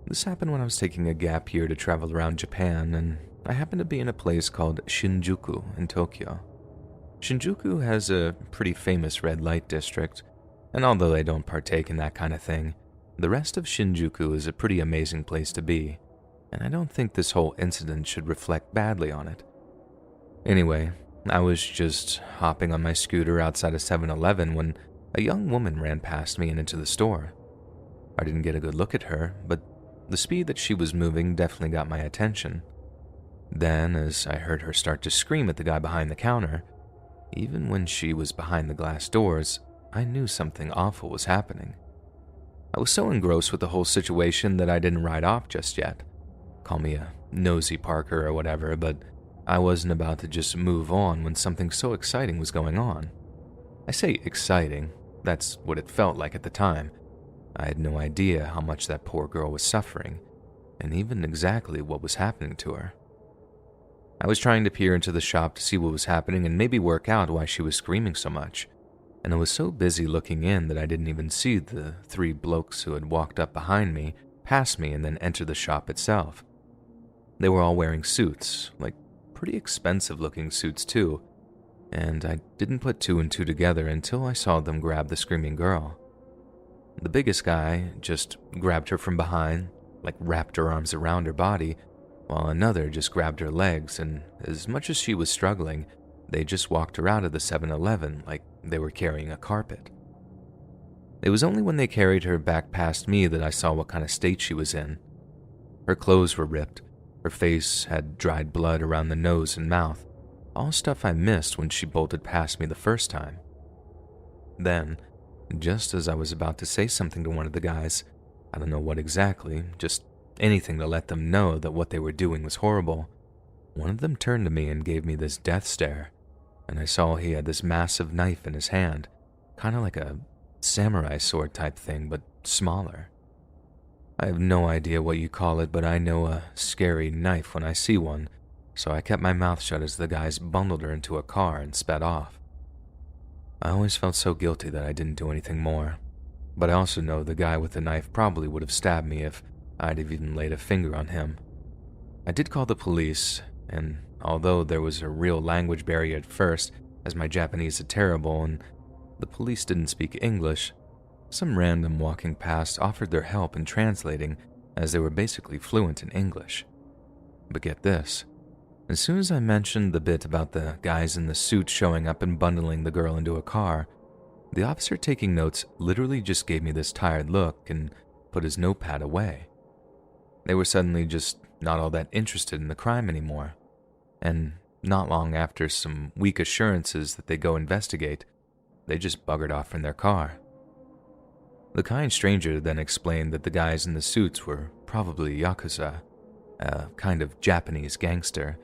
This happened when I was taking a gap year to travel around Japan, and I happened to be in a place called Shinjuku in Tokyo. Shinjuku has a pretty famous red light district, and although I don't partake in that kind of thing, the rest of Shinjuku is a pretty amazing place to be, and I don't think this whole incident should reflect badly on it. Anyway, I was just hopping on my scooter outside a 7-Eleven when a young woman ran past me and into the store. I didn't get a good look at her, but the speed that she was moving definitely got my attention. Then, as I heard her start to scream at the guy behind the counter, even when she was behind the glass doors, I knew something awful was happening. I was so engrossed with the whole situation that I didn't ride off just yet. Call me a nosy Parker or whatever, but I wasn't about to just move on when something so exciting was going on. I say exciting, that's what it felt like at the time. I had no idea how much that poor girl was suffering, and even exactly what was happening to her. I was trying to peer into the shop to see what was happening and maybe work out why she was screaming so much, and I was so busy looking in that I didn't even see the 3 blokes who had walked up behind me, past me, and then entered the shop itself. They were all wearing suits, like pretty expensive looking suits too, and I didn't put 2 and 2 together until I saw them grab the screaming girl. The biggest guy just grabbed her from behind, like wrapped her arms around her body, while another just grabbed her legs, and as much as she was struggling, they just walked her out of the 7-Eleven like they were carrying a carpet. It was only when they carried her back past me that I saw what kind of state she was in. Her clothes were ripped, her face had dried blood around the nose and mouth, all stuff I missed when she bolted past me the first time. Then, just as I was about to say something to one of the guys, I don't know what exactly, just anything to let them know that what they were doing was horrible, one of them turned to me and gave me this death stare, and I saw he had this massive knife in his hand, kind of like a samurai sword type thing, but smaller. I have no idea what you call it, but I know a scary knife when I see one, so I kept my mouth shut as the guys bundled her into a car and sped off. I always felt so guilty that I didn't do anything more, but I also know the guy with the knife probably would have stabbed me if I'd have even laid a finger on him. I did call the police, and although there was a real language barrier at first, as my Japanese is terrible and the police didn't speak English, some random walking past offered their help in translating, as they were basically fluent in English. But get this, as soon as I mentioned the bit about the guys in the suit showing up and bundling the girl into a car, the officer taking notes literally just gave me this tired look and put his notepad away. They were suddenly just not all that interested in the crime anymore, and not long after some weak assurances that they'd go investigate, they just buggered off in their car. The kind stranger then explained that the guys in the suits were probably Yakuza, a kind of Japanese gangster,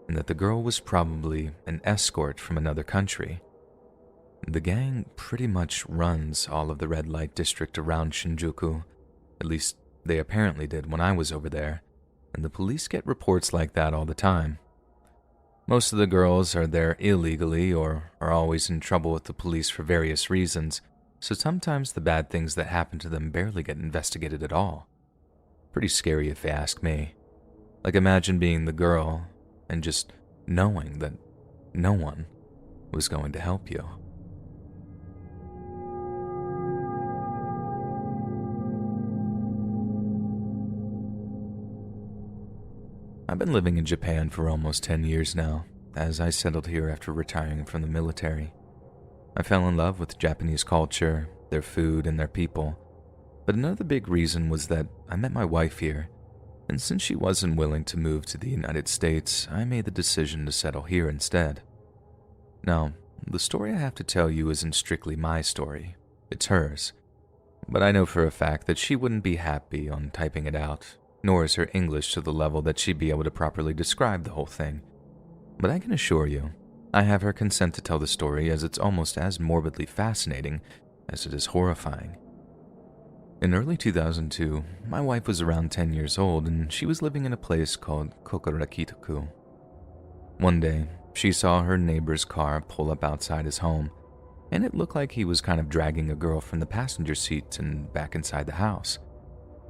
and that the girl was probably an escort from another country. The gang pretty much runs all of the red light district around Shinjuku, at least they apparently did when I was over there, and the police get reports like that all the time. Most of the girls are there illegally or are always in trouble with the police for various reasons, so sometimes the bad things that happen to them barely get investigated at all. Pretty scary if you ask me. Like imagine being the girl and just knowing that no one was going to help you. I've been living in Japan for almost 10 years now, as I settled here after retiring from the military. I fell in love with Japanese culture, their food, and their people. But another big reason was that I met my wife here, and since she wasn't willing to move to the United States, I made the decision to settle here instead. Now, the story I have to tell you isn't strictly my story, it's hers. But I know for a fact that she wouldn't be happy on typing it out, nor is her English to the level that she'd be able to properly describe the whole thing. But I can assure you, I have her consent to tell the story as it's almost as morbidly fascinating as it is horrifying. In early 2002, my wife was around 10 years old and she was living in a place called Kokorakitaku. One day, she saw her neighbor's car pull up outside his home, and it looked like he was kind of dragging a girl from the passenger seat and back inside the house.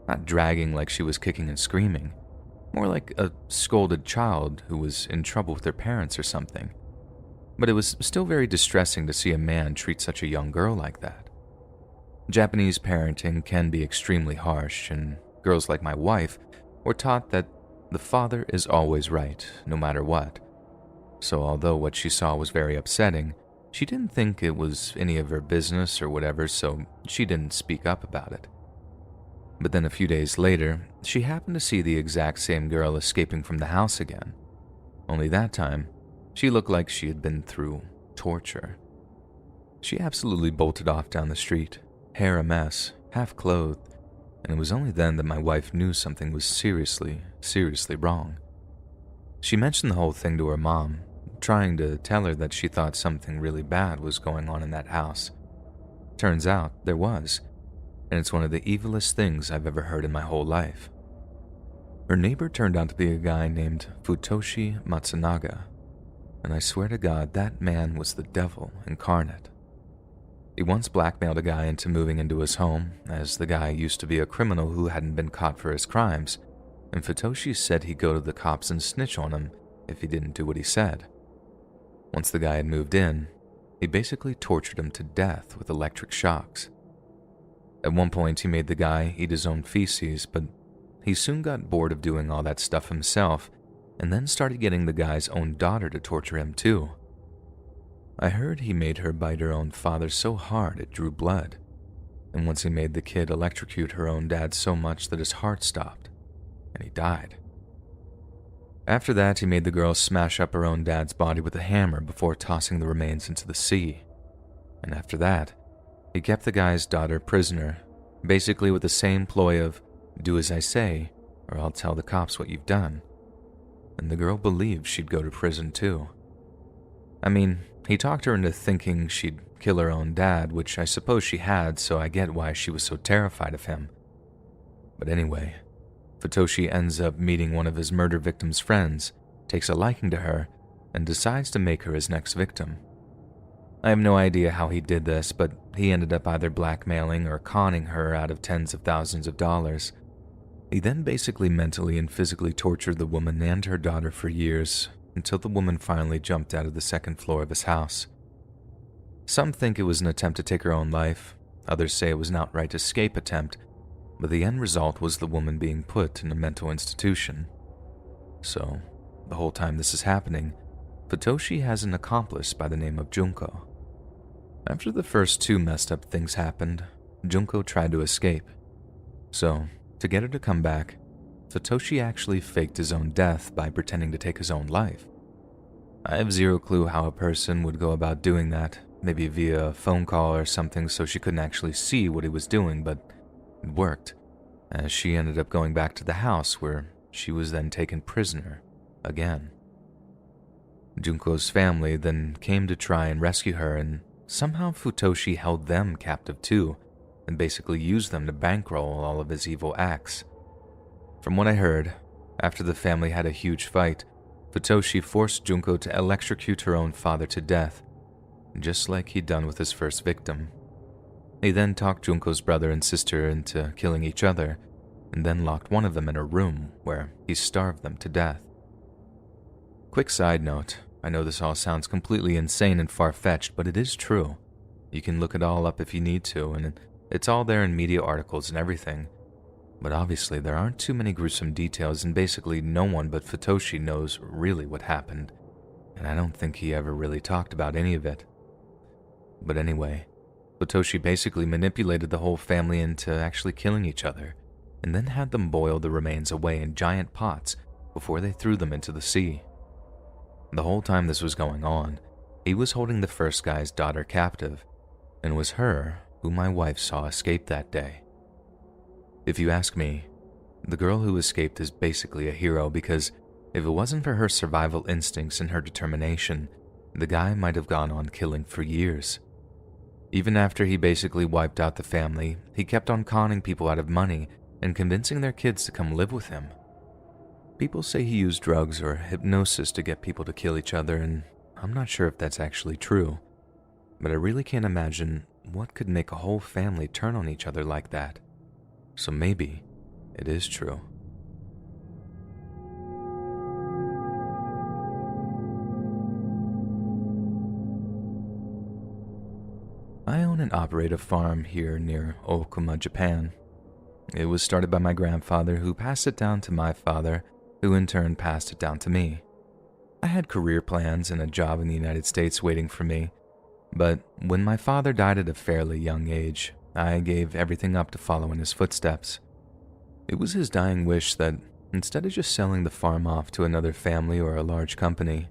Not dragging like she was kicking and screaming, more like a scolded child who was in trouble with their parents or something. But it was still very distressing to see a man treat such a young girl like that. Japanese parenting can be extremely harsh, and girls like my wife were taught that the father is always right, no matter what. So although what she saw was very upsetting, she didn't think it was any of her business or whatever, so she didn't speak up about it. But then a few days later, she happened to see the exact same girl escaping from the house again. Only that time, she looked like she had been through torture. She absolutely bolted off down the street, hair a mess, half clothed, and it was only then that my wife knew something was seriously wrong. She mentioned the whole thing to her mom, trying to tell her that she thought something really bad was going on in that house. Turns out there was, and it's one of the evilest things I've ever heard in my whole life. Her neighbor turned out to be a guy named Futoshi Matsunaga, and I swear to God that man was the devil incarnate. He once blackmailed a guy into moving into his home, as the guy used to be a criminal who hadn't been caught for his crimes, and Futoshi said he'd go to the cops and snitch on him if he didn't do what he said. Once the guy had moved in, he basically tortured him to death with electric shocks. At one point, he made the guy eat his own feces, but he soon got bored of doing all that stuff himself, and then started getting the guy's own daughter to torture him too. I heard he made her bite her own father so hard it drew blood, and once he made the kid electrocute her own dad so much that his heart stopped, and he died. After that, he made the girl smash up her own dad's body with a hammer before tossing the remains into the sea. And after that, he kept the guy's daughter prisoner, basically with the same ploy of, do as I say, or I'll tell the cops what you've done. And the girl believed she'd go to prison too. I mean, he talked her into thinking she'd kill her own dad, which I suppose she had, so I get why she was so terrified of him. But anyway, Futoshi ends up meeting one of his murder victim's friends, takes a liking to her, and decides to make her his next victim. I have no idea how he did this, but he ended up either blackmailing or conning her out of tens of thousands of dollars. He then basically mentally and physically tortured the woman and her daughter for years, until the woman finally jumped out of the second floor of his house. Some think it was an attempt to take her own life, others say it was an outright escape attempt, but the end result was the woman being put in a mental institution. So, the whole time this is happening, Futoshi has an accomplice by the name of Junko. After the first two messed up things happened, Junko tried to escape. So, to get her to come back, Futoshi actually faked his own death by pretending to take his own life. I have zero clue how a person would go about doing that, maybe via a phone call or something so she couldn't actually see what he was doing, but it worked, as she ended up going back to the house where she was then taken prisoner again. Junko's family then came to try and rescue her, and somehow Futoshi held them captive too, and basically used them to bankroll all of his evil acts. From what I heard, after the family had a huge fight, Futoshi forced Junko to electrocute her own father to death, just like he'd done with his first victim. He then talked Junko's brother and sister into killing each other, and then locked one of them in a room where he starved them to death. Quick side note, I know this all sounds completely insane and far-fetched, but it is true. You can look it all up if you need to, and it's all there in media articles and everything. But obviously there aren't too many gruesome details, and basically no one but Futoshi knows really what happened, and I don't think he ever really talked about any of it. But anyway, Futoshi basically manipulated the whole family into actually killing each other, and then had them boil the remains away in giant pots before they threw them into the sea. The whole time this was going on, he was holding the first guy's daughter captive, and it was her who my wife saw escape that day. If you ask me, the girl who escaped is basically a hero, because if it wasn't for her survival instincts and her determination, the guy might have gone on killing for years. Even after he basically wiped out the family, he kept on conning people out of money and convincing their kids to come live with him. People say he used drugs or hypnosis to get people to kill each other, and I'm not sure if that's actually true, but I really can't imagine what could make a whole family turn on each other like that. So maybe it is true. I own and operate a farm here near Okuma, Japan. It was started by my grandfather, who passed it down to my father, who in turn passed it down to me. I had career plans and a job in the United States waiting for me, but when my father died at a fairly young age, I gave everything up to follow in his footsteps. It was his dying wish that, instead of just selling the farm off to another family or a large company,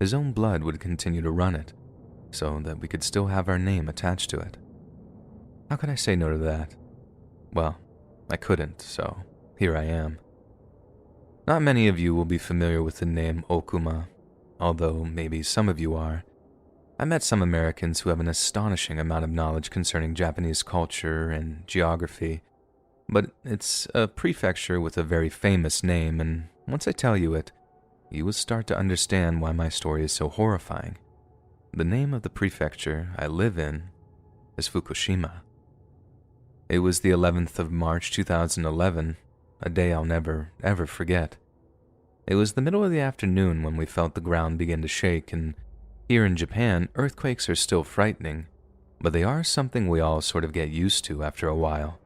his own blood would continue to run it, so that we could still have our name attached to it. How could I say no to that? Well, I couldn't, so here I am. Not many of you will be familiar with the name Okuma, although maybe some of you are. I met some Americans who have an astonishing amount of knowledge concerning Japanese culture and geography, but it's a prefecture with a very famous name, and once I tell you it, you will start to understand why my story is so horrifying. The name of the prefecture I live in is Fukushima. It was the 11th of March 2011, a day I'll never, ever forget. It was the middle of the afternoon when we felt the ground begin to shake, and here in Japan, earthquakes are still frightening, but they are something we all sort of get used to after a while.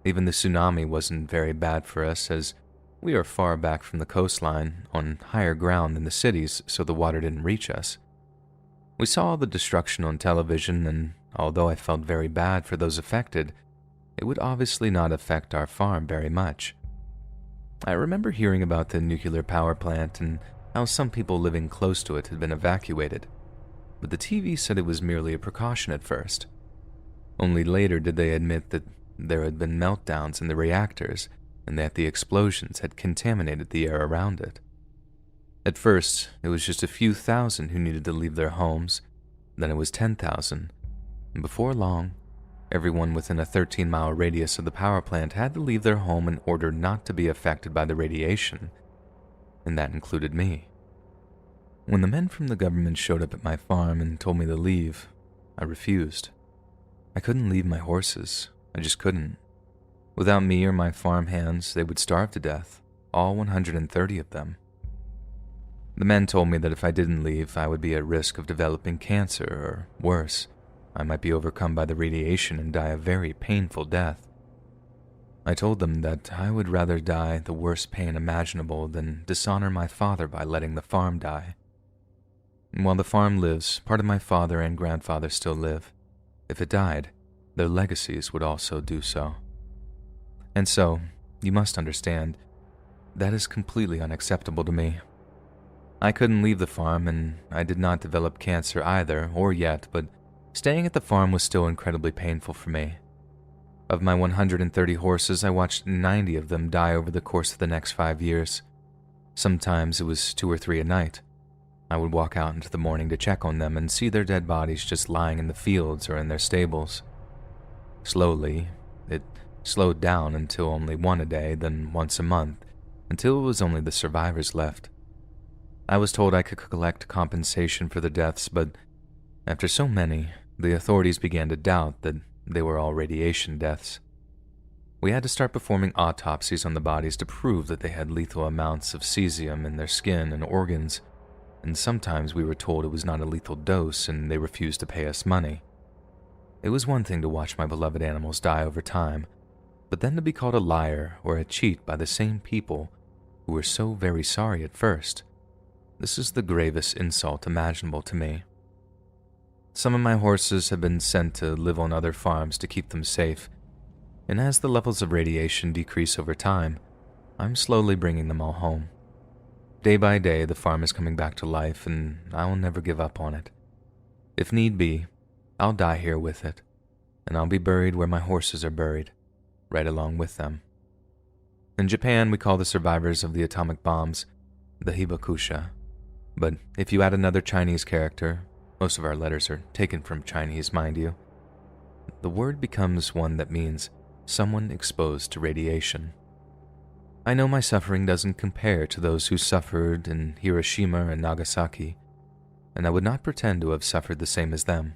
Even the tsunami wasn't very bad for us, as we are far back from the coastline, on higher ground than the cities, so the water didn't reach us. We saw all the destruction on television, and although I felt very bad for those affected, it would obviously not affect our farm very much. I remember hearing about the nuclear power plant and how some people living close to it had been evacuated, but the TV said it was merely a precaution at first. Only later did they admit that there had been meltdowns in the reactors and that the explosions had contaminated the air around it. At first, it was just a few thousand who needed to leave their homes, then it was 10,000, and before long, everyone within a 13-mile radius of the power plant had to leave their home in order not to be affected by the radiation, and that included me. When the men from the government showed up at my farm and told me to leave, I refused. I couldn't leave my horses. I just couldn't. Without me or my farm hands, they would starve to death, all 130 of them. The men told me that if I didn't leave, I would be at risk of developing cancer, or worse, I might be overcome by the radiation and die a very painful death. I told them that I would rather die the worst pain imaginable than dishonor my father by letting the farm die. And while the farm lives, part of my father and grandfather still live. If it died, their legacies would also do so. And so, you must understand, that is completely unacceptable to me. I couldn't leave the farm, and I did not develop cancer either, or yet, but staying at the farm was still incredibly painful for me. Of my 130 horses, I watched 90 of them die over the course of the next 5 years. Sometimes it was 2 or 3 a night. I would walk out into the morning to check on them and see their dead bodies just lying in the fields or in their stables. Slowly, it slowed down until only 1 a day, then once a month, until it was only the survivors left. I was told I could collect compensation for the deaths, but after so many, the authorities began to doubt that they were all radiation deaths. We had to start performing autopsies on the bodies to prove that they had lethal amounts of cesium in their skin and organs, and sometimes we were told it was not a lethal dose and they refused to pay us money. It was one thing to watch my beloved animals die over time, but then to be called a liar or a cheat by the same people who were so very sorry at first. This is the gravest insult imaginable to me. Some of my horses have been sent to live on other farms to keep them safe, and as the levels of radiation decrease over time, I'm slowly bringing them all home. Day by day, the farm is coming back to life, and I will never give up on it. If need be, I'll die here with it, and I'll be buried where my horses are buried, right along with them. In Japan, we call the survivors of the atomic bombs the hibakusha, but if you add another Chinese character, most of our letters are taken from Chinese, mind you, the word becomes one that means someone exposed to radiation. I know my suffering doesn't compare to those who suffered in Hiroshima and Nagasaki, and I would not pretend to have suffered the same as them.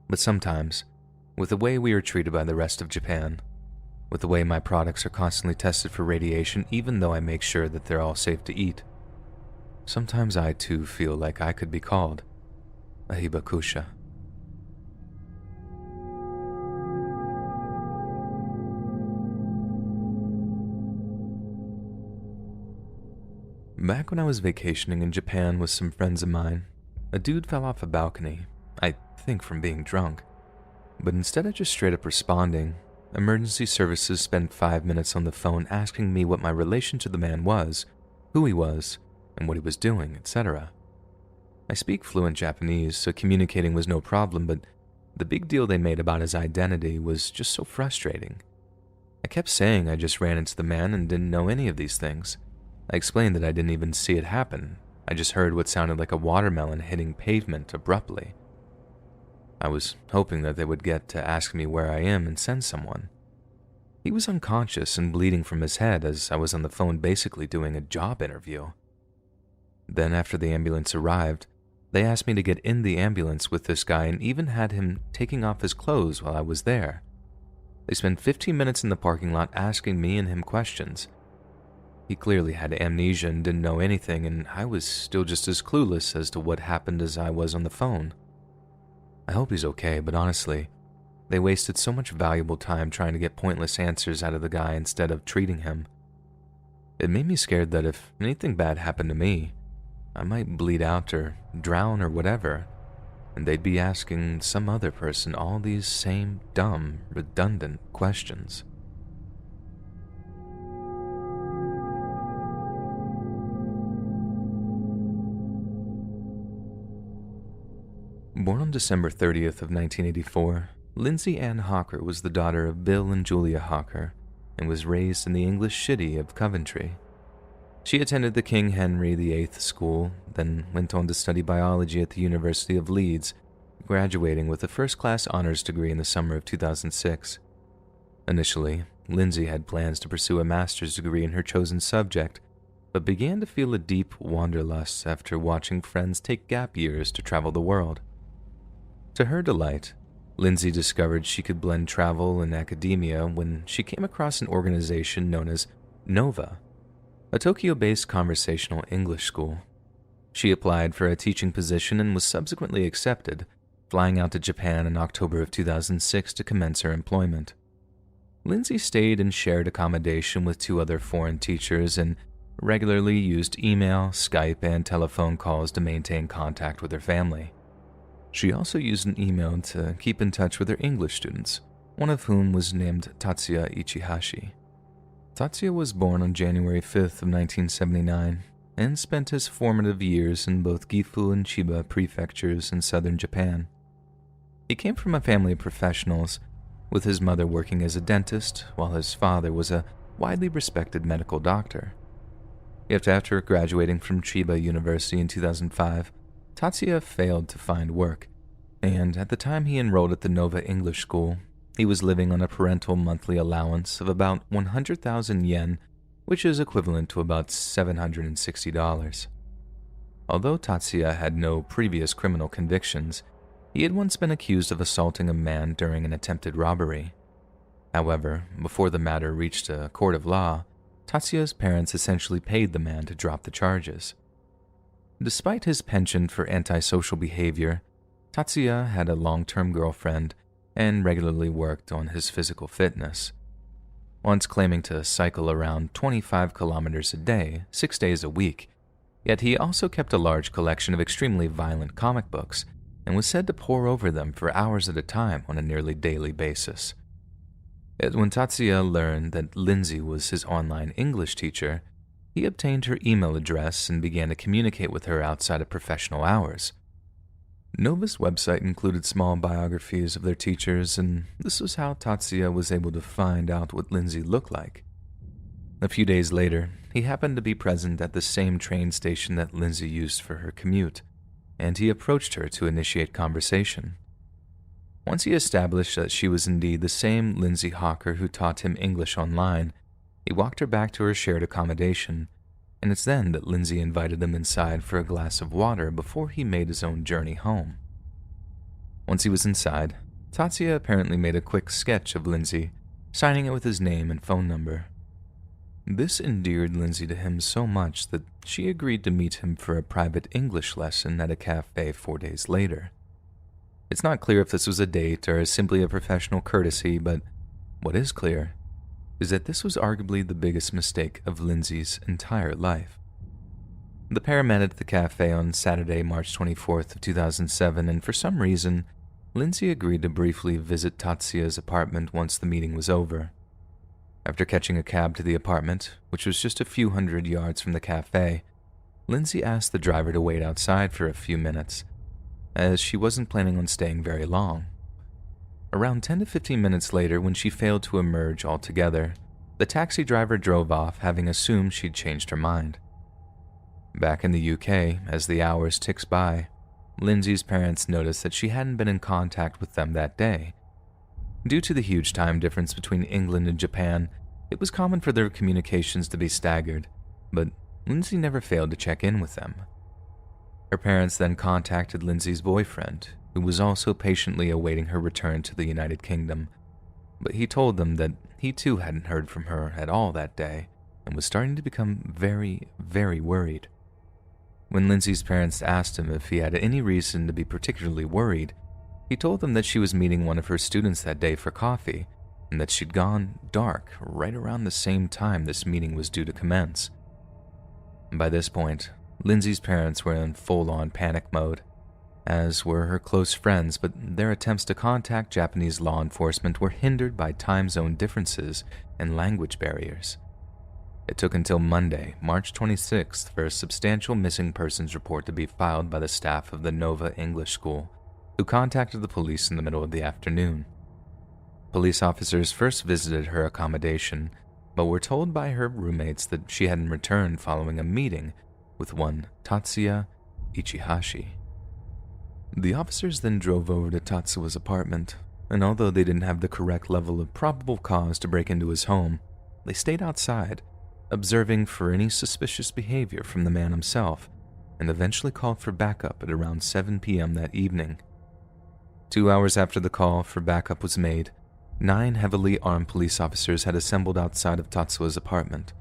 But sometimes, with the way we are treated by the rest of Japan, with the way my products are constantly tested for radiation even though I make sure that they're all safe to eat. Sometimes I too feel like I could be called a hibakusha. Back when I was vacationing in Japan with some friends of mine, a dude fell off a balcony, I think from being drunk. But instead of just straight up responding, emergency services spent 5 minutes on the phone asking me what my relation to the man was, who he was, and what he was doing, etc. I speak fluent Japanese, so communicating was no problem, but the big deal they made about his identity was just so frustrating. I kept saying I just ran into the man and didn't know any of these things. I explained that I didn't even see it happen. I just heard what sounded like a watermelon hitting pavement abruptly. I was hoping that they would get to ask me where I am and send someone. He was unconscious and bleeding from his head as I was on the phone basically doing a job interview. Then after the ambulance arrived, they asked me to get in the ambulance with this guy and even had him taking off his clothes while I was there. They spent 15 minutes in the parking lot asking me and him questions. He clearly had amnesia and didn't know anything, and I was still just as clueless as to what happened as I was on the phone. I hope he's okay, but honestly, they wasted so much valuable time trying to get pointless answers out of the guy instead of treating him. It made me scared that if anything bad happened to me, I might bleed out or drown or whatever, and they'd be asking some other person all these same dumb, redundant questions. Born on December 30th of 1984, Lindsay Ann Hawker was the daughter of Bill and Julia Hawker and was raised in the English city of Coventry. She attended the King Henry VIII School, then went on to study biology at the University of Leeds, graduating with a first-class honors degree in the summer of 2006. Initially, Lindsay had plans to pursue a master's degree in her chosen subject, but began to feel a deep wanderlust after watching friends take gap years to travel the world. To her delight, Lindsay discovered she could blend travel and academia when she came across an organization known as NOVA, a Tokyo-based conversational English school. She applied for a teaching position and was subsequently accepted, flying out to Japan in October of 2006 to commence her employment. Lindsay stayed in shared accommodation with 2 other foreign teachers and regularly used email, Skype, and telephone calls to maintain contact with her family. She also used an email to keep in touch with her English students, one of whom was named Tatsuya Ichihashi. Tatsuya was born on January 5th of 1979 and spent his formative years in both Gifu and Chiba prefectures in southern Japan. He came from a family of professionals, with his mother working as a dentist while his father was a widely respected medical doctor. Yet after graduating from Chiba University in 2005, Tatsuya failed to find work, and at the time he enrolled at the Nova English School, he was living on a parental monthly allowance of about 100,000 yen, which is equivalent to about $760. Although Tatsuya had no previous criminal convictions, he had once been accused of assaulting a man during an attempted robbery. However, before the matter reached a court of law, Tatsuya's parents essentially paid the man to drop the charges. Despite his penchant for antisocial behavior, Tatsuya had a long-term girlfriend and regularly worked on his physical fitness. Once claiming to cycle around 25 kilometers a day, 6 days a week, yet he also kept a large collection of extremely violent comic books and was said to pore over them for hours at a time on a nearly daily basis. Yet when Tatsuya learned that Lindsay was his online English teacher, he obtained her email address and began to communicate with her outside of professional hours. Nova's website included small biographies of their teachers, and this was how Tatsuya was able to find out what Lindsay looked like. A few days later, he happened to be present at the same train station that Lindsay used for her commute, and he approached her to initiate conversation. Once he established that she was indeed the same Lindsay Hawker who taught him English online, he walked her back to her shared accommodation, and it's then that Lindsay invited him inside for a glass of water before he made his own journey home. Once he was inside, Tatsuya apparently made a quick sketch of Lindsay, signing it with his name and phone number. This endeared Lindsay to him so much that she agreed to meet him for a private English lesson at a cafe 4 days later. It's not clear if this was a date or simply a professional courtesy, but what is clear is that this was arguably the biggest mistake of Lindsay's entire life. The pair met at the cafe on Saturday, March 24th of 2007, and for some reason, Lindsay agreed to briefly visit Tatsuya's apartment once the meeting was over. After catching a cab to the apartment, which was just a few hundred yards from the cafe, Lindsay asked the driver to wait outside for a few minutes, as she wasn't planning on staying very long. Around 10 to 15 minutes later, when she failed to emerge altogether, the taxi driver drove off, having assumed she'd changed her mind. Back in the UK, as the hours ticked by, Lindsay's parents noticed that she hadn't been in contact with them that day. Due to the huge time difference between England and Japan, it was common for their communications to be staggered, but Lindsay never failed to check in with them. Her parents then contacted Lindsay's boyfriend, who was also patiently awaiting her return to the United Kingdom, but he told them that he too hadn't heard from her at all that day and was starting to become very, very worried. When Lindsay's parents asked him if he had any reason to be particularly worried, he told them that she was meeting one of her students that day for coffee and that she'd gone dark right around the same time this meeting was due to commence. By this point, Lindsay's parents were in full-on panic mode, as were her close friends, but their attempts to contact Japanese law enforcement were hindered by time zone differences and language barriers. It took until Monday, March 26th, for a substantial missing persons report to be filed by the staff of the Nova English School, who contacted the police in the middle of the afternoon. Police officers first visited her accommodation, but were told by her roommates that she hadn't returned following a meeting with one Tatsuya Ichihashi. The officers then drove over to Tatsuya's apartment, and although they didn't have the correct level of probable cause to break into his home, they stayed outside, observing for any suspicious behavior from the man himself, and eventually called for backup at around 7 p.m. that evening. 2 hours after the call for backup was made, 9 heavily armed police officers had assembled outside of Tatsuya's apartment.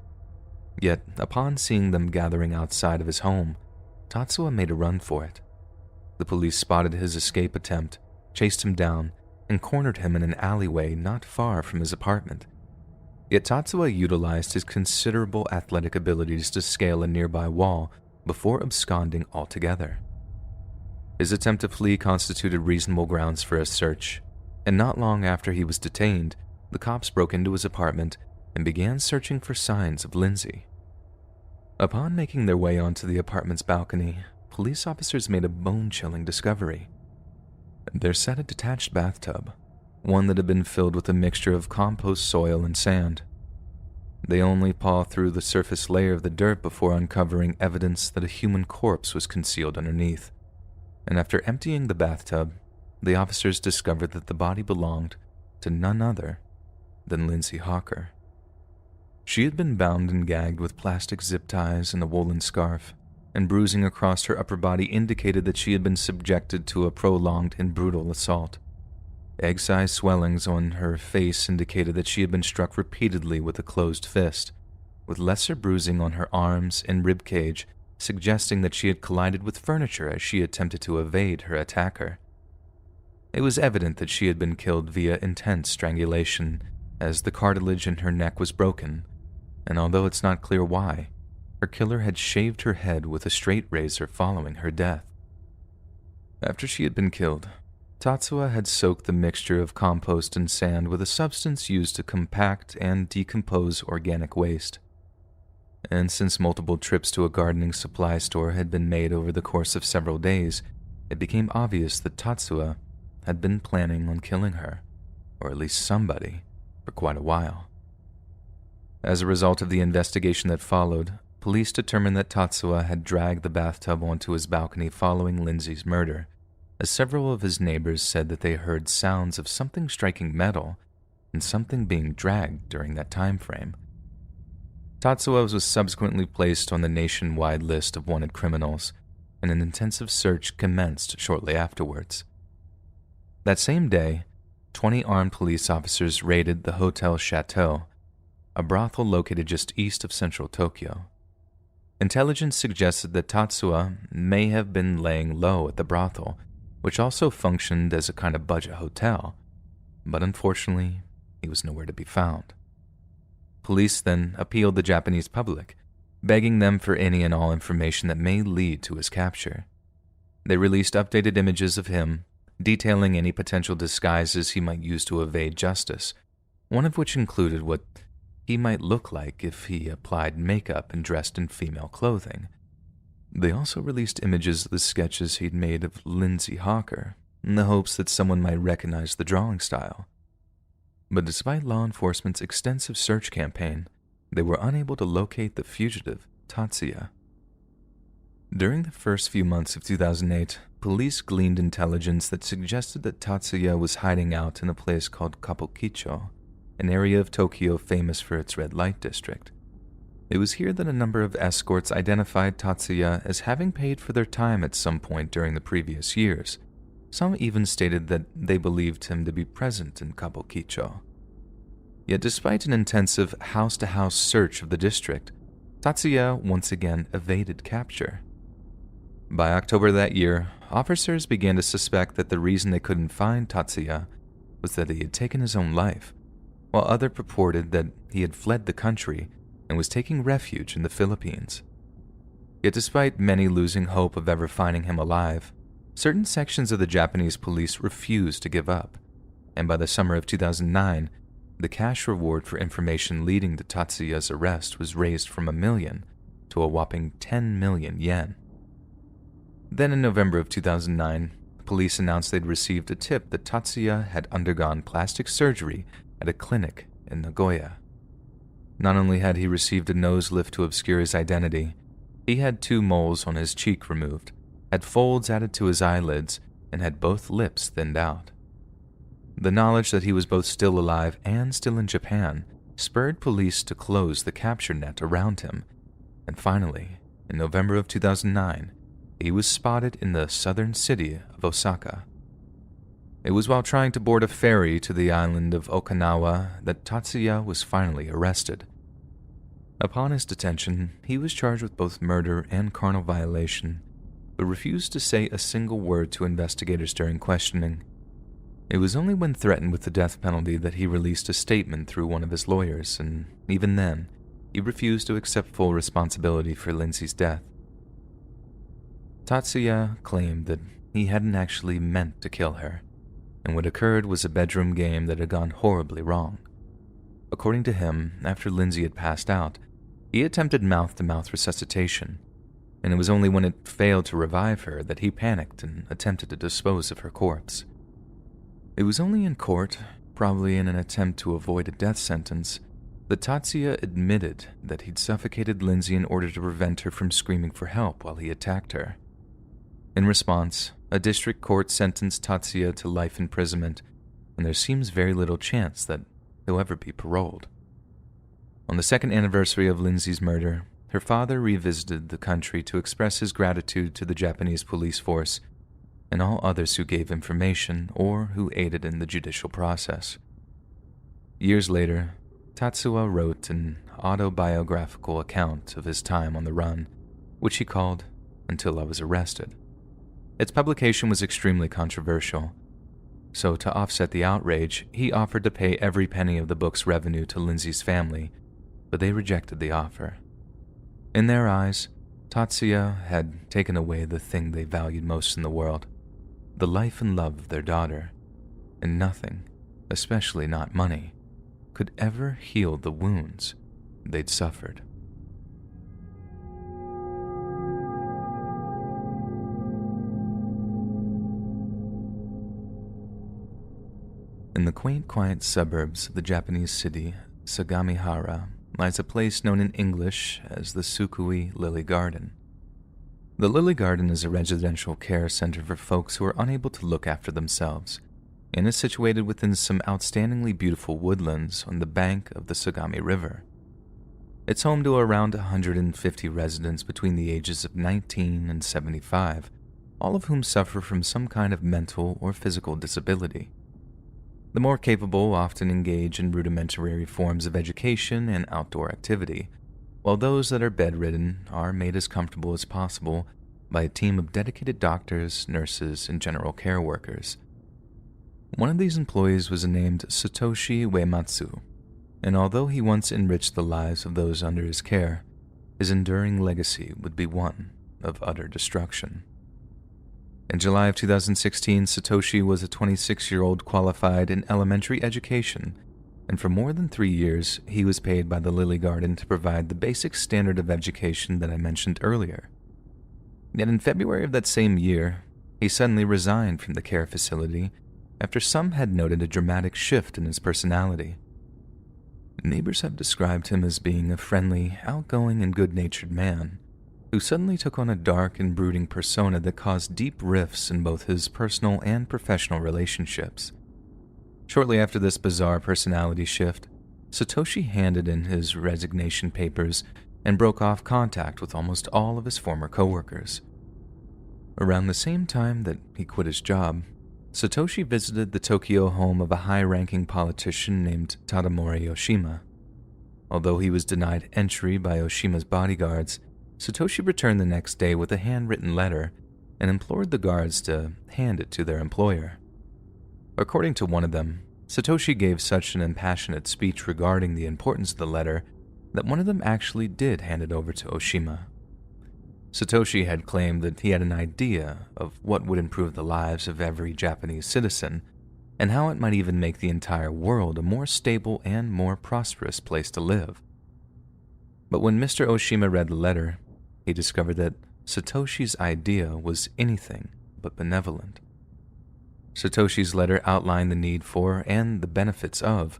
Yet, upon seeing them gathering outside of his home, Tatsuya made a run for it. The police spotted his escape attempt, chased him down, and cornered him in an alleyway not far from his apartment. Yet Tatsuya utilized his considerable athletic abilities to scale a nearby wall before absconding altogether. His attempt to flee constituted reasonable grounds for a search, and not long after he was detained, the cops broke into his apartment and began searching for signs of Lindsay. Upon making their way onto the apartment's balcony, police officers made a bone-chilling discovery. There sat a detached bathtub, one that had been filled with a mixture of compost soil and sand. They only pawed through the surface layer of the dirt before uncovering evidence that a human corpse was concealed underneath. And after emptying the bathtub, the officers discovered that the body belonged to none other than Lindsay Hawker. She had been bound and gagged with plastic zip ties and a woolen scarf, and bruising across her upper body indicated that she had been subjected to a prolonged and brutal assault. Egg-sized swellings on her face indicated that she had been struck repeatedly with a closed fist, with lesser bruising on her arms and rib cage, suggesting that she had collided with furniture as she attempted to evade her attacker. It was evident that she had been killed via intense strangulation, as the cartilage in her neck was broken, and although it's not clear why, her killer had shaved her head with a straight razor following her death. After she had been killed, Tatsuya had soaked the mixture of compost and sand with a substance used to compact and decompose organic waste. And since multiple trips to a gardening supply store had been made over the course of several days, it became obvious that Tatsuya had been planning on killing her, or at least somebody, for quite a while. As a result of the investigation that followed, police determined that Tatsuya had dragged the bathtub onto his balcony following Lindsay's murder, as several of his neighbors said that they heard sounds of something striking metal and something being dragged during that time frame. Tatsuya was subsequently placed on the nationwide list of wanted criminals, and an intensive search commenced shortly afterwards. That same day, 20 armed police officers raided the Hotel Chateau, a brothel located just east of central Tokyo. Intelligence suggested that Tatsuya may have been laying low at the brothel, which also functioned as a kind of budget hotel, but unfortunately, he was nowhere to be found. Police then appealed the Japanese public, begging them for any and all information that may lead to his capture. They released updated images of him, detailing any potential disguises he might use to evade justice, one of which included what he might look like if he applied makeup and dressed in female clothing. They also released images of the sketches he'd made of Lindsay Hawker, in the hopes that someone might recognize the drawing style. But despite law enforcement's extensive search campaign, they were unable to locate the fugitive, Tatsuya. During the first few months of 2008, police gleaned intelligence that suggested that Tatsuya was hiding out in a place called Kabukicho, an area of Tokyo famous for its red light district. It was here that a number of escorts identified Tatsuya as having paid for their time at some point during the previous years. Some even stated that they believed him to be present in Kabukicho. Yet despite an intensive house-to-house search of the district, Tatsuya once again evaded capture. By October that year, officers began to suspect that the reason they couldn't find Tatsuya was that he had taken his own life, while others purported that he had fled the country and was taking refuge in the Philippines. Yet despite many losing hope of ever finding him alive, certain sections of the Japanese police refused to give up, and by the summer of 2009, the cash reward for information leading to Tatsuya's arrest was raised from 1 million to a whopping 10 million yen. Then in November of 2009, police announced they'd received a tip that Tatsuya had undergone plastic surgery at a clinic in Nagoya. Not only had he received a nose lift to obscure his identity, he had 2 moles on his cheek removed, had folds added to his eyelids, and had both lips thinned out. The knowledge that he was both still alive and still in Japan spurred police to close the capture net around him, and finally, in November of 2009, he was spotted in the southern city of Osaka. It was while trying to board a ferry to the island of Okinawa that Tatsuya was finally arrested. Upon his detention, he was charged with both murder and carnal violation, but refused to say a single word to investigators during questioning. It was only when threatened with the death penalty that he released a statement through one of his lawyers, and even then, he refused to accept full responsibility for Lindsay's death. Tatsuya claimed that he hadn't actually meant to kill her, and what occurred was a bedroom game that had gone horribly wrong. According to him, after Lindsay had passed out, he attempted mouth-to-mouth resuscitation, and it was only when it failed to revive her that he panicked and attempted to dispose of her corpse. It was only in court, probably in an attempt to avoid a death sentence, that Tatsuya admitted that he'd suffocated Lindsay in order to prevent her from screaming for help while he attacked her. In response, a district court sentenced Tatsuya to life imprisonment, and there seems very little chance that he'll ever be paroled. On the 2nd anniversary of Lindsay's murder, her father revisited the country to express his gratitude to the Japanese police force and all others who gave information or who aided in the judicial process. Years later, Tatsuya wrote an autobiographical account of his time on the run, which he called Until I Was Arrested. Its publication was extremely controversial, so to offset the outrage, he offered to pay every penny of the book's revenue to Lindsay's family, but they rejected the offer. In their eyes, Tatsuya had taken away the thing they valued most in the world, the life and love of their daughter, and nothing, especially not money, could ever heal the wounds they'd suffered. In the quaint, quiet suburbs of the Japanese city, Sagamihara, lies a place known in English as the Sukui Lily Garden. The Lily Garden is a residential care center for folks who are unable to look after themselves, and is situated within some outstandingly beautiful woodlands on the bank of the Sagami River. It's home to around 150 residents between the ages of 19 and 75, all of whom suffer from some kind of mental or physical disability. The more capable often engage in rudimentary forms of education and outdoor activity, while those that are bedridden are made as comfortable as possible by a team of dedicated doctors, nurses, and general care workers. One of these employees was named Satoshi Uematsu, and although he once enriched the lives of those under his care, his enduring legacy would be one of utter destruction. In July of 2016, Satoshi was a 26-year-old qualified in elementary education, and for more than 3 years, he was paid by the Lily Garden to provide the basic standard of education that I mentioned earlier. Yet in February of that same year, he suddenly resigned from the care facility after some had noted a dramatic shift in his personality. Neighbors have described him as being a friendly, outgoing, and good-natured man who suddenly took on a dark and brooding persona that caused deep rifts in both his personal and professional relationships. Shortly after this bizarre personality shift, Satoshi handed in his resignation papers and broke off contact with almost all of his former coworkers. Around the same time that he quit his job, Satoshi visited the Tokyo home of a high-ranking politician named Tadamori Oshima. Although he was denied entry by Oshima's bodyguards, Satoshi returned the next day with a handwritten letter and implored the guards to hand it to their employer. According to one of them, Satoshi gave such an impassionate speech regarding the importance of the letter that one of them actually did hand it over to Oshima. Satoshi had claimed that he had an idea of what would improve the lives of every Japanese citizen, and how it might even make the entire world a more stable and more prosperous place to live. But when Mr. Oshima read the letter, he discovered that Satoshi's idea was anything but benevolent. Satoshi's letter outlined the need for and the benefits of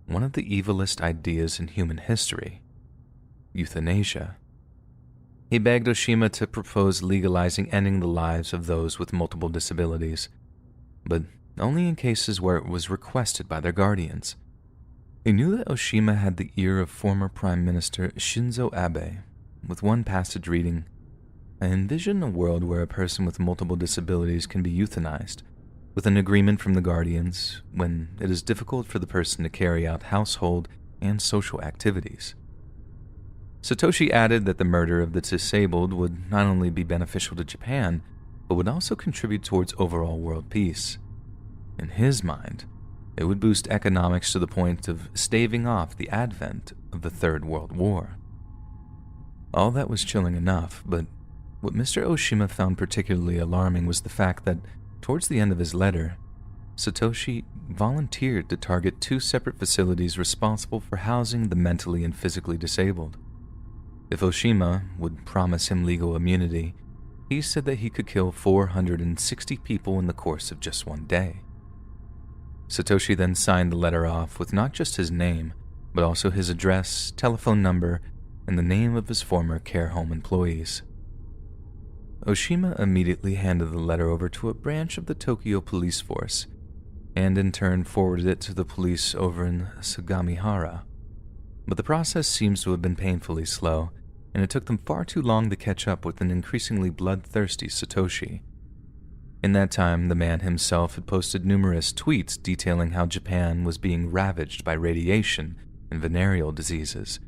one of the evilest ideas in human history: euthanasia. He begged Oshima to propose legalizing ending the lives of those with multiple disabilities, but only in cases where it was requested by their guardians. He knew that Oshima had the ear of former Prime Minister Shinzo Abe, with one passage reading, "I envision a world where a person with multiple disabilities can be euthanized, with an agreement from the guardians when it is difficult for the person to carry out household and social activities." Satoshi added that the murder of the disabled would not only be beneficial to Japan, but would also contribute towards overall world peace. In his mind, it would boost economics to the point of staving off the advent of the Third World War. All that was chilling enough, but what Mr. Oshima found particularly alarming was the fact that, towards the end of his letter, Satoshi volunteered to target 2 separate facilities responsible for housing the mentally and physically disabled. If Oshima would promise him legal immunity, he said that he could kill 460 people in the course of just one day. Satoshi then signed the letter off with not just his name, but also his address, telephone number, and the name of his former care home employees. Oshima immediately handed the letter over to a branch of the Tokyo police force, and in turn forwarded it to the police over in Sagamihara. But the process seems to have been painfully slow, and it took them far too long to catch up with an increasingly bloodthirsty Satoshi. In that time, the man himself had posted numerous tweets detailing how Japan was being ravaged by radiation and venereal diseases,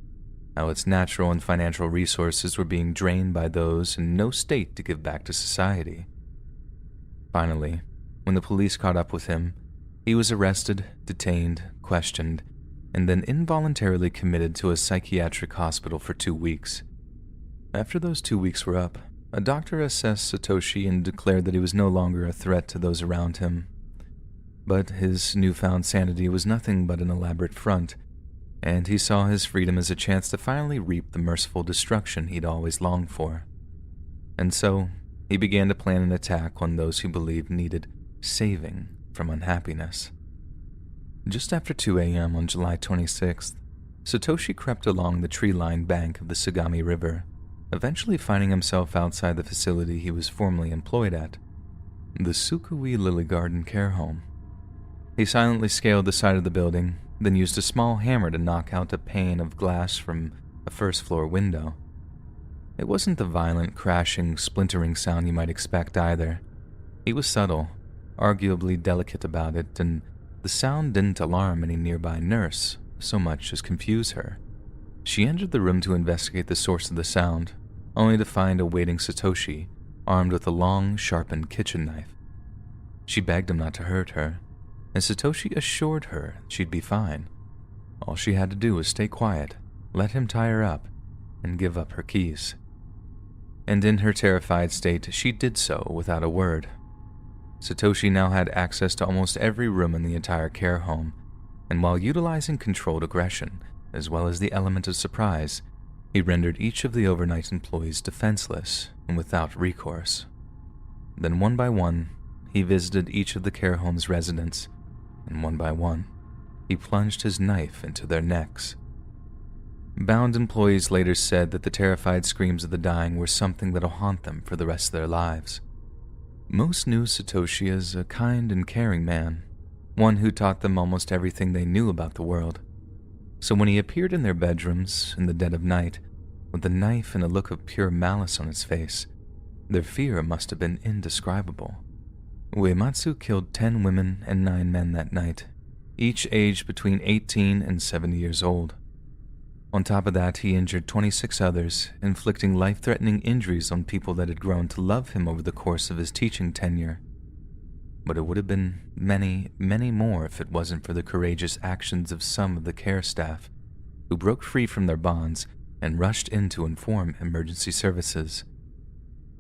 how its natural and financial resources were being drained by those in no state to give back to society. Finally, when the police caught up with him, he was arrested, detained, questioned, and then involuntarily committed to a psychiatric hospital for 2 weeks. After those 2 weeks were up, a doctor assessed Satoshi and declared that he was no longer a threat to those around him. But his newfound sanity was nothing but an elaborate front, and he saw his freedom as a chance to finally reap the merciful destruction he'd always longed for. And so, he began to plan an attack on those he believed needed saving from unhappiness. Just after 2 a.m. on July 26th, Satoshi crept along the tree-lined bank of the Sagami River, eventually finding himself outside the facility he was formerly employed at, the Sukui Lily Garden Care Home. He silently scaled the side of the building, then used a small hammer to knock out a pane of glass from a first-floor window. It wasn't the violent, crashing, splintering sound you might expect either. He was subtle, arguably delicate about it, and The sound didn't alarm any nearby nurse so much as confuse her. She entered the room to investigate the source of the sound, only to find a waiting Satoshi armed with a long, sharpened kitchen knife. She begged him not to hurt her, and Satoshi assured her she'd be fine. All she had to do was stay quiet, let him tie her up, and give up her keys. And in her terrified state, she did so without a word. Satoshi now had access to almost every room in the entire care home, and while utilizing controlled aggression, as well as the element of surprise, he rendered each of the overnight employees defenseless and without recourse. Then one by one, he visited each of the care home's residents, and one by one, he plunged his knife into their necks. Bound employees later said that the terrified screams of the dying were something that'll haunt them for the rest of their lives. Most knew Satoshi as a kind and caring man, one who taught them almost everything they knew about the world. So when he appeared in their bedrooms in the dead of night, with a knife and a look of pure malice on his face, their fear must have been indescribable. Uematsu killed 10 women and 9 men that night, each aged between 18 and 70 years old. On top of that, he injured 26 others, inflicting life-threatening injuries on people that had grown to love him over the course of his teaching tenure. But it would have been many, many more if it wasn't for the courageous actions of some of the care staff, who broke free from their bonds and rushed in to inform emergency services.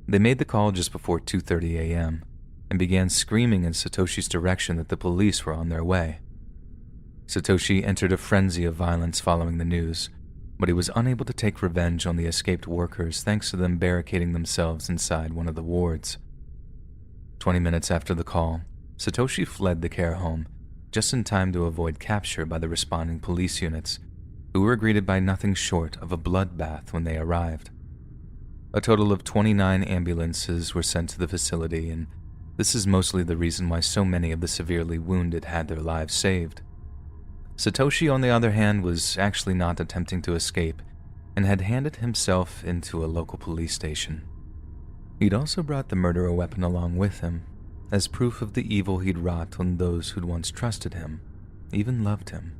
They made the call just before 2:30 a.m. and began screaming in Satoshi's direction that the police were on their way. Satoshi entered a frenzy of violence following the news, but he was unable to take revenge on the escaped workers thanks to them barricading themselves inside one of the wards. 20 minutes after the call, Satoshi fled the care home, just in time to avoid capture by the responding police units, who were greeted by nothing short of a bloodbath when they arrived. A total of 29 ambulances were sent to the facility, and this is mostly the reason why so many of the severely wounded had their lives saved. Satoshi, on the other hand, was actually not attempting to escape and had handed himself into a local police station. He'd also brought the murderer weapon along with him, as proof of the evil he'd wrought on those who'd once trusted him, even loved him.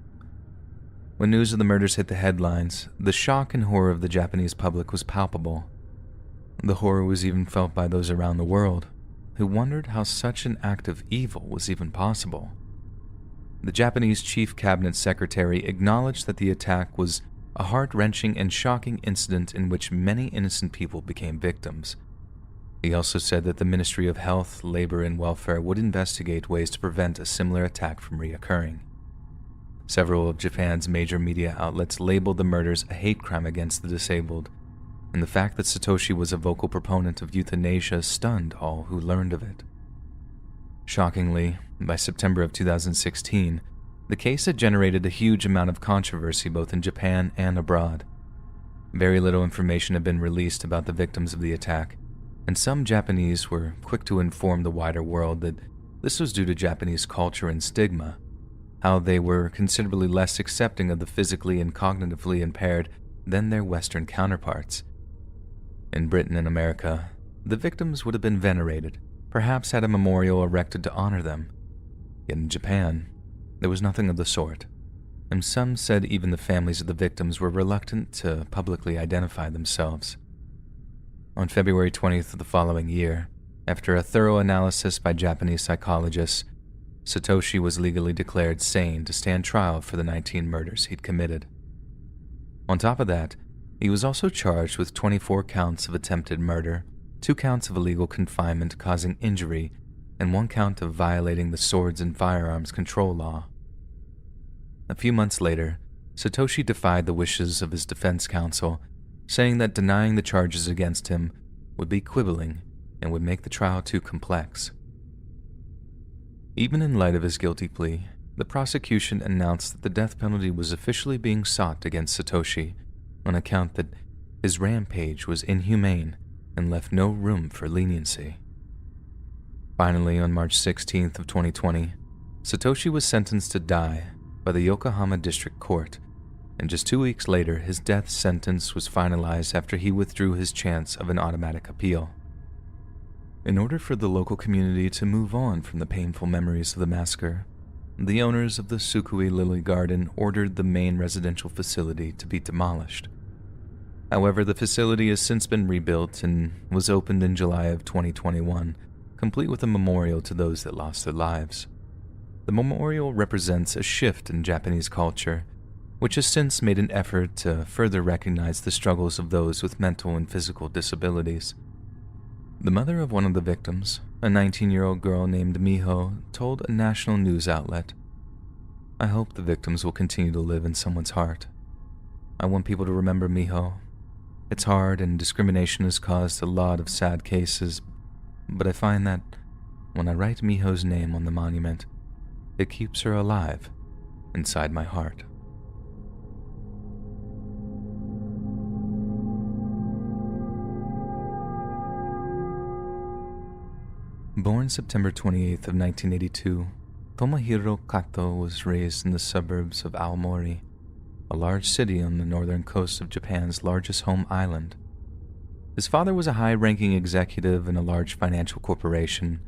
When news of the murders hit the headlines, the shock and horror of the Japanese public was palpable. The horror was even felt by those around the world, who wondered how such an act of evil was even possible. The Japanese chief cabinet secretary acknowledged that the attack was a heart-wrenching and shocking incident in which many innocent people became victims. He also said that the Ministry of Health, Labor, and Welfare would investigate ways to prevent a similar attack from reoccurring. Several of Japan's major media outlets labeled the murders a hate crime against the disabled, and the fact that Satoshi was a vocal proponent of euthanasia stunned all who learned of it. Shockingly, by September of 2016, the case had generated a huge amount of controversy both in Japan and abroad. Very little information had been released about the victims of the attack, and some Japanese were quick to inform the wider world that this was due to Japanese culture and stigma, how they were considerably less accepting of the physically and cognitively impaired than their Western counterparts. In Britain and America, the victims would have been venerated, perhaps had a memorial erected to honor them. Yet in Japan, there was nothing of the sort, and some said even the families of the victims were reluctant to publicly identify themselves. On February 20th of the following year, after a thorough analysis by Japanese psychologists, Satoshi was legally declared sane to stand trial for the 19 murders he'd committed. On top of that, he was also charged with 24 counts of attempted murder, 2 counts of illegal confinement causing injury, and 1 count of violating the Swords and Firearms Control Law. A few months later, Satoshi defied the wishes of his defense counsel, saying that denying the charges against him would be quibbling and would make the trial too complex. Even in light of his guilty plea, the prosecution announced that the death penalty was officially being sought against Satoshi on account that his rampage was inhumane and left no room for leniency. Finally, on March 16th of 2020, Satoshi was sentenced to die by the Yokohama District Court, and just 2 weeks later his death sentence was finalized after he withdrew his chance of an automatic appeal. In order for the local community to move on from the painful memories of the massacre, the owners of the Sukui Lily Garden ordered the main residential facility to be demolished. However, the facility has since been rebuilt and was opened in July of 2021, complete with a memorial to those that lost their lives. The memorial represents a shift in Japanese culture, which has since made an effort to further recognize the struggles of those with mental and physical disabilities. The mother of one of the victims, a 19-year-old girl named Miho, told a national news outlet, "I hope the victims will continue to live in someone's heart. I want people to remember Miho. It's hard and discrimination has caused a lot of sad cases, but I find that when I write Miho's name on the monument, it keeps her alive inside my heart." Born September 28th of 1982, Tomohiro Kato was raised in the suburbs of Aomori, a large city on the northern coast of Japan's largest home island. His father was a high-ranking executive in a large financial corporation,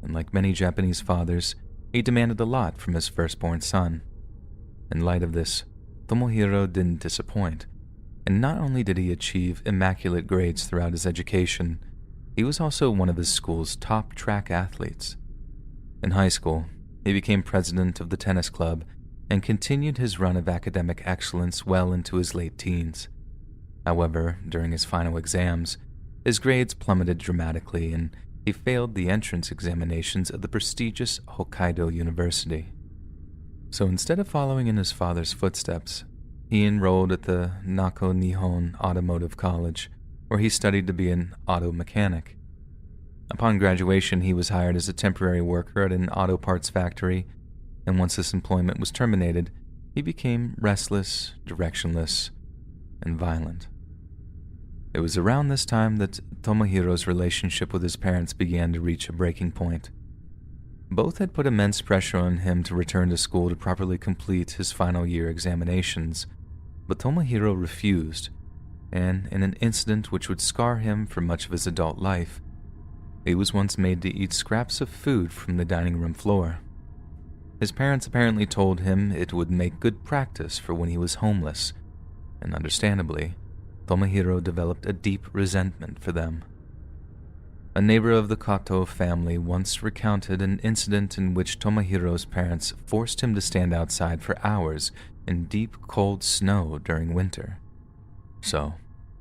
and like many Japanese fathers, he demanded a lot from his firstborn son. In light of this, Tomohiro didn't disappoint, and not only did he achieve immaculate grades throughout his education, he was also one of his school's top track athletes. In high school, he became president of the tennis club and continued his run of academic excellence well into his late teens. However, during his final exams, his grades plummeted dramatically and he failed the entrance examinations of the prestigious Hokkaido University. So instead of following in his father's footsteps, he enrolled at the Nako Nihon Automotive College, where he studied to be an auto mechanic. Upon graduation, he was hired as a temporary worker at an auto parts factory, and once this employment was terminated, he became restless, directionless, and violent. It was around this time that Tomohiro's relationship with his parents began to reach a breaking point. Both had put immense pressure on him to return to school to properly complete his final year examinations, but Tomohiro refused, and in an incident which would scar him for much of his adult life, he was once made to eat scraps of food from the dining room floor. His parents apparently told him it would make good practice for when he was homeless, and understandably, Tomohiro developed a deep resentment for them. A neighbor of the Kato family once recounted an incident in which Tomohiro's parents forced him to stand outside for hours in deep, cold snow during winter. So,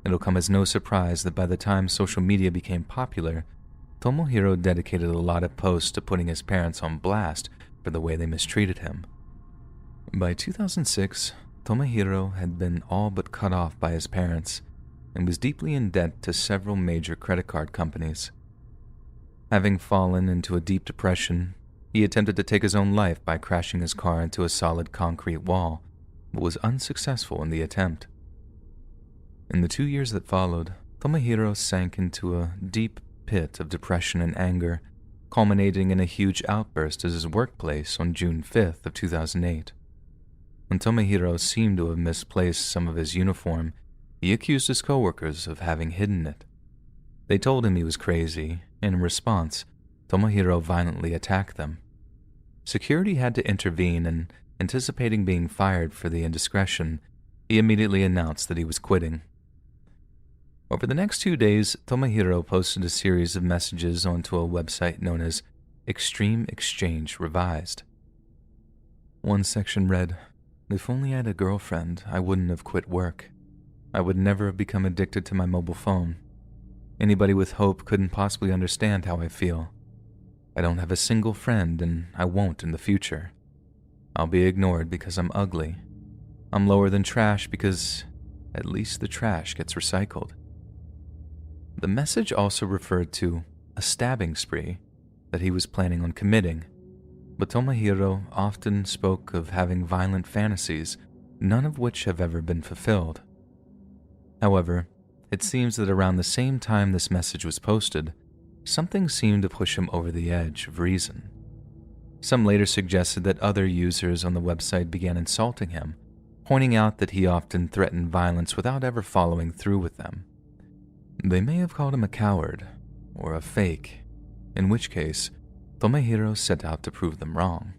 it'll come as no surprise that by the time social media became popular, Tomohiro dedicated a lot of posts to putting his parents on blast for the way they mistreated him. By 2006, Tomohiro had been all but cut off by his parents and was deeply in debt to several major credit card companies. Having fallen into a deep depression, he attempted to take his own life by crashing his car into a solid concrete wall, but was unsuccessful in the attempt. In the 2 years that followed, Tomohiro sank into a deep pit of depression and anger, culminating in a huge outburst at his workplace on June 5th of 2008. When Tomohiro seemed to have misplaced some of his uniform, he accused his coworkers of having hidden it. They told him he was crazy, and in response, Tomohiro violently attacked them. Security had to intervene, and anticipating being fired for the indiscretion, he immediately announced that he was quitting. Over the next 2 days, Tomohiro posted a series of messages onto a website known as Extreme Exchange Revised. One section read, "If only I had a girlfriend, I wouldn't have quit work. I would never have become addicted to my mobile phone. Anybody with hope couldn't possibly understand how I feel. I don't have a single friend, and I won't in the future. I'll be ignored because I'm ugly. I'm lower than trash because at least the trash gets recycled." The message also referred to a stabbing spree that he was planning on committing, but Tomohiro often spoke of having violent fantasies, none of which have ever been fulfilled. However, it seems that around the same time this message was posted, something seemed to push him over the edge of reason. Some later suggested that other users on the website began insulting him, pointing out that he often threatened violence without ever following through with them. They may have called him a coward or a fake, in which case, Tomohiro set out to prove them wrong.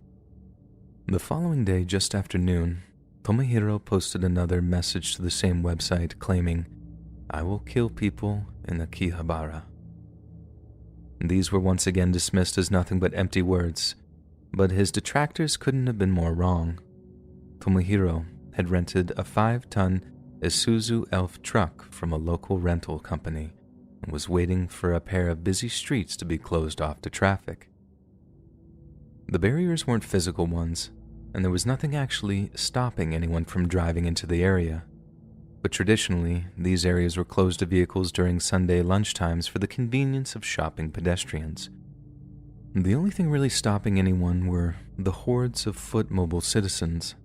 The following day, just after noon, Tomohiro posted another message to the same website claiming, "I will kill people in Akihabara." These were once again dismissed as nothing but empty words, but his detractors couldn't have been more wrong. Tomohiro had rented a 5-ton Isuzu Elf truck from a local rental company and was waiting for a pair of busy streets to be closed off to traffic. The barriers weren't physical ones, and there was nothing actually stopping anyone from driving into the area. But traditionally, these areas were closed to vehicles during Sunday lunchtimes for the convenience of shopping pedestrians. The only thing really stopping anyone were the hordes of foot-mobile citizens,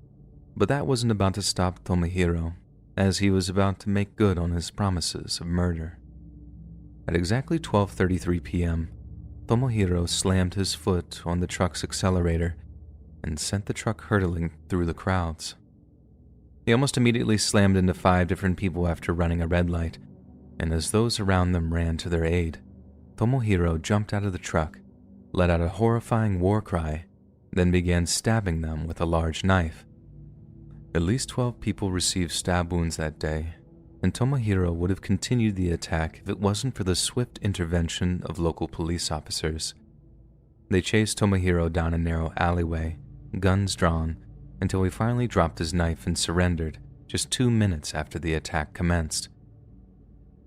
but that wasn't about to stop Tomohiro, as he was about to make good on his promises of murder. At exactly 12:33 p.m., Tomohiro slammed his foot on the truck's accelerator and sent the truck hurtling through the crowds. He almost immediately slammed into 5 different people after running a red light, and as those around them ran to their aid, Tomohiro jumped out of the truck, let out a horrifying war cry, then began stabbing them with a large knife. At least 12 people received stab wounds that day, and Tomohiro would have continued the attack if it wasn't for the swift intervention of local police officers. They chased Tomohiro down a narrow alleyway, guns drawn, until he finally dropped his knife and surrendered just 2 minutes after the attack commenced.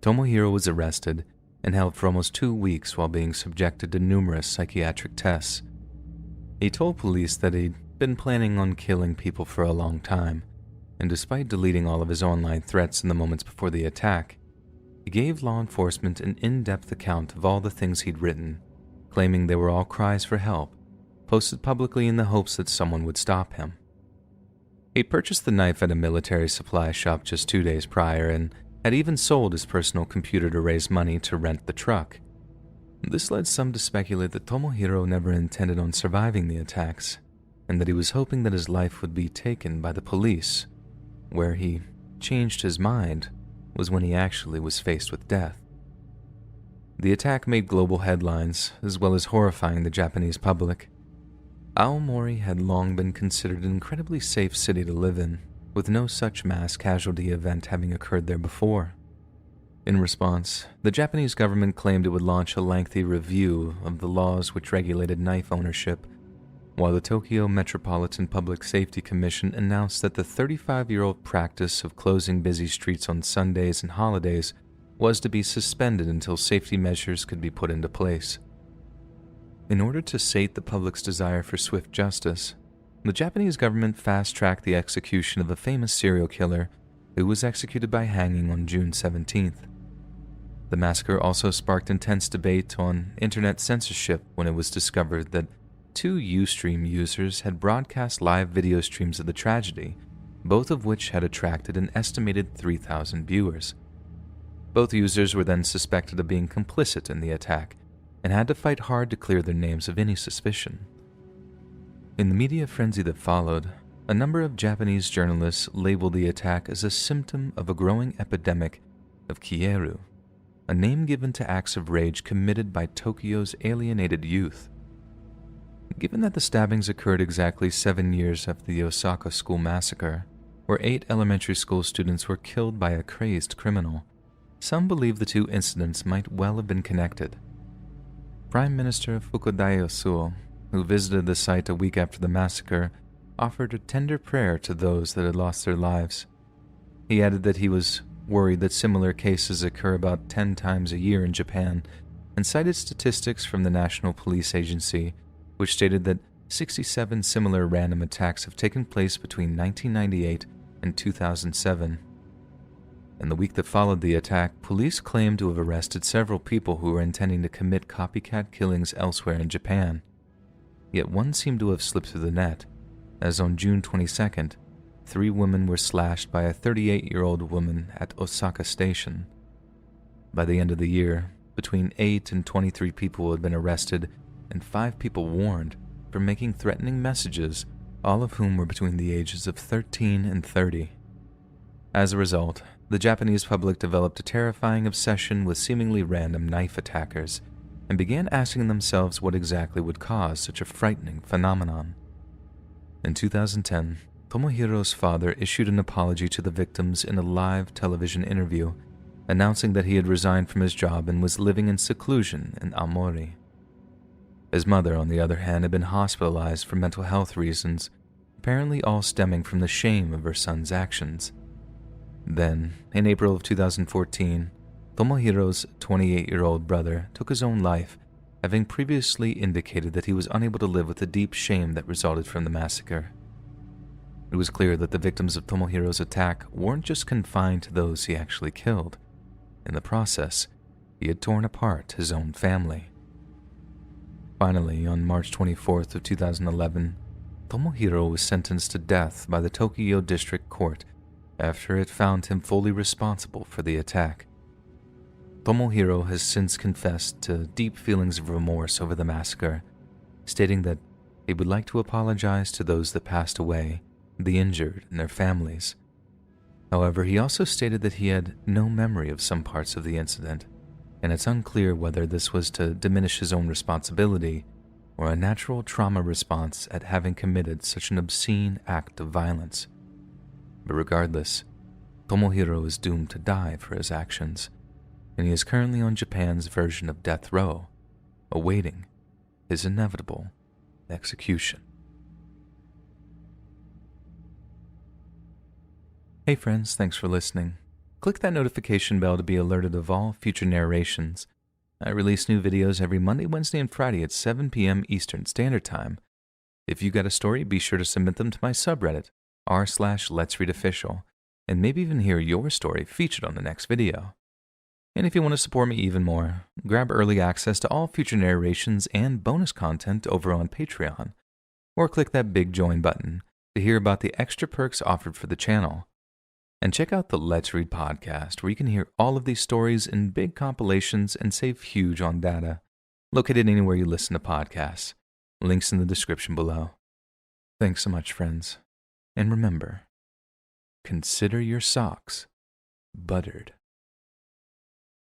Tomohiro was arrested and held for almost 2 weeks while being subjected to numerous psychiatric tests. He told police that he'd been planning on killing people for a long time, and despite deleting all of his online threats in the moments before the attack, he gave law enforcement an in-depth account of all the things he'd written, claiming they were all cries for help, posted publicly in the hopes that someone would stop him. He'd purchased the knife at a military supply shop just 2 days prior and had even sold his personal computer to raise money to rent the truck. This led some to speculate that Tomohiro never intended on surviving the attacks, and that he was hoping that his life would be taken by the police. Where he changed his mind was when he actually was faced with death. The attack made global headlines, as well as horrifying the Japanese public. Aomori had long been considered an incredibly safe city to live in, with no such mass casualty event having occurred there before. In response, the Japanese government claimed it would launch a lengthy review of the laws which regulated knife ownership, while the Tokyo Metropolitan Public Safety Commission announced that the 35-year-old practice of closing busy streets on Sundays and holidays was to be suspended until safety measures could be put into place. In order to sate the public's desire for swift justice, the Japanese government fast-tracked the execution of a famous serial killer who was executed by hanging on June 17th. The massacre also sparked intense debate on internet censorship when it was discovered that 2 Ustream users had broadcast live video streams of the tragedy, both of which had attracted an estimated 3,000 viewers. Both users were then suspected of being complicit in the attack and had to fight hard to clear their names of any suspicion. In the media frenzy that followed, a number of Japanese journalists labeled the attack as a symptom of a growing epidemic of kieru, a name given to acts of rage committed by Tokyo's alienated youth. Given that the stabbings occurred exactly 7 years after the Osaka school massacre, where 8 elementary school students were killed by a crazed criminal, some believe the 2 incidents might well have been connected. Prime Minister Fukuda Yasuo, who visited the site a week after the massacre, offered a tender prayer to those that had lost their lives. He added that he was worried that similar cases occur about 10 times a year in Japan, and cited statistics from the National Police Agency, which stated that 67 similar random attacks have taken place between 1998 and 2007. In the week that followed the attack, police claimed to have arrested several people who were intending to commit copycat killings elsewhere in Japan. Yet one seemed to have slipped through the net, as on June 22nd, 3 women were slashed by a 38-year-old woman at Osaka Station. By the end of the year, between 8 and 23 people had been arrested and 5 people warned for making threatening messages, all of whom were between the ages of 13 and 30. As a result, the Japanese public developed a terrifying obsession with seemingly random knife attackers and began asking themselves what exactly would cause such a frightening phenomenon. In 2010, Tomohiro's father issued an apology to the victims in a live television interview, announcing that he had resigned from his job and was living in seclusion in Aomori. His mother, on the other hand, had been hospitalized for mental health reasons, apparently all stemming from the shame of her son's actions. Then, in April of 2014, Tomohiro's 28-year-old brother took his own life, having previously indicated that he was unable to live with the deep shame that resulted from the massacre. It was clear that the victims of Tomohiro's attack weren't just confined to those he actually killed. In the process, he had torn apart his own family. Finally, on March 24th of 2011, Tomohiro was sentenced to death by the Tokyo District Court after it found him fully responsible for the attack. Tomohiro has since confessed to deep feelings of remorse over the massacre, stating that he would like to apologize to those that passed away, the injured, and their families. However, he also stated that he had no memory of some parts of the incident, and it's unclear whether this was to diminish his own responsibility or a natural trauma response at having committed such an obscene act of violence. But regardless, Tomohiro is doomed to die for his actions, and he is currently on Japan's version of death row, awaiting his inevitable execution. Hey friends, thanks for listening. Click that notification bell to be alerted of all future narrations. I release new videos every Monday, Wednesday, and Friday at 7 p.m. Eastern Standard Time. If you got a story, be sure to submit them to my subreddit, r/Let'sReadOfficial, and maybe even hear your story featured on the next video. And if you want to support me even more, grab early access to all future narrations and bonus content over on Patreon, or click that big join button to hear about the extra perks offered for the channel. And check out the Let's Read podcast, where you can hear all of these stories in big compilations and save huge on data, located anywhere you listen to podcasts. Links in the description below. Thanks so much, friends. And remember, consider your socks buttered.